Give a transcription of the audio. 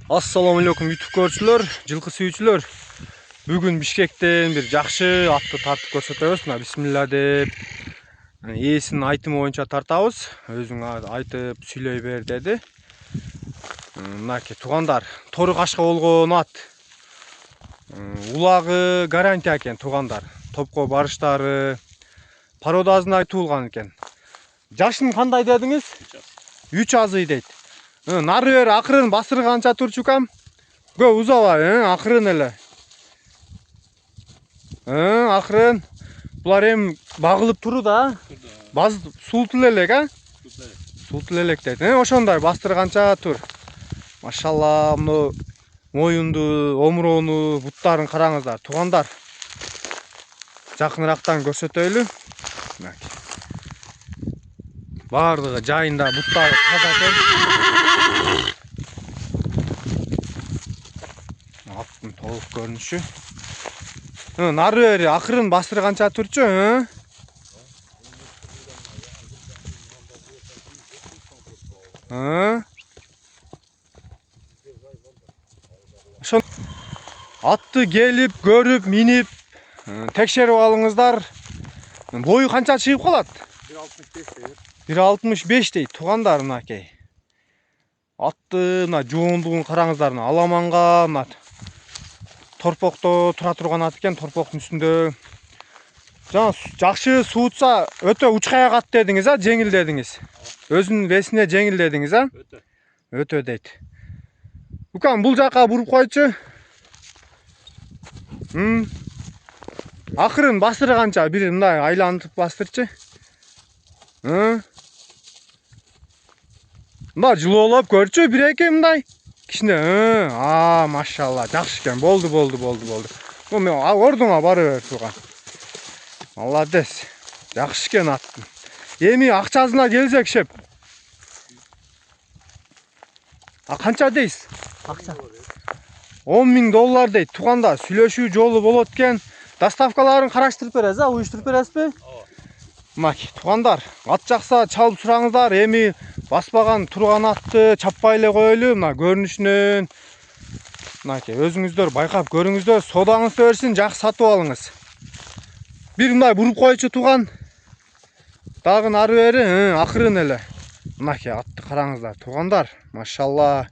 Assalamu alaikum YouTube көрүүчүлөр, жылкы сүйүүчүлөр. Бүгүн Бишкектен бир жакшы атты тартып көрсөтөбүз. Бисмилла деп ээсинин айтымы боюнча тартабыз. Өзүң айтып сүйлөй бер деди. Мынакей туугандар, тору кашка болгон ат. Улагы гарантия экен туугандар. Топко барыштары пародазын айтылган экен. Жашын кандай дедиңиз? 3 азый дейт. Нары бери акырын басырганча турчукам. Көп узабай, акырын эле. Акырын. Булар эми багылып туру да. Султул элек, Султул элек дейт. Ошондой бастырганча тур. Машалла, мына моюнду, омуроону, буттарын караңыздар, туугандар. Жакынырактан көрсөтөйлү. Бардыгы жайында буттары таза экен. Аттын толук көрүнүшү. Нары бери акырын басырганча турчу, Атты келип, көрүп, минип, текшерип алыңыздар. Бою канча чыгып калат? 1.65 дейт туугандар, мынакей. Атты мына жоондугун караңыздар, аламанга, мына торпокто тура турган ат экен, торпоктун үстүндө. Жана жакшы суутса өтө учкай ат дедиңиз, жеңил дедиңиз. Өзүнүн весине жеңил дедиңиз, Өтө дейт. Укам, бул жака буруп койчу. Акырын басырганча бир мындай айлантып бастырчы. Мына жылоолоп көрчү, бир-эки мындай. Кичине, машалла, жакшы экен. Болду. Мен ордуңа бары бер турган. Молодец. Жакшы экен ат. Эми акчасына келсек шеп. Канча дейсиз? Акча. $10.000 дейт. Тууганда сүйлөшүү жолу болот экен. Доставкаларын караштырып бересиз, уюштуруп бересизби? Мак, туугандар, ат жакса чалып сураңыздар. Эми баспаган турган атты чаппай эле коелу. Мына көрүнүшүнөн. Мынакей, өзүңүздөр байкап көрүңүздөр. Содаңыз берсин, жакшы сатып алыңыз. Бир мындай буруп койчу тууган. Дагы нары бери, акырын эле. Мынакей атты караңыздар, туугандар. Машалла.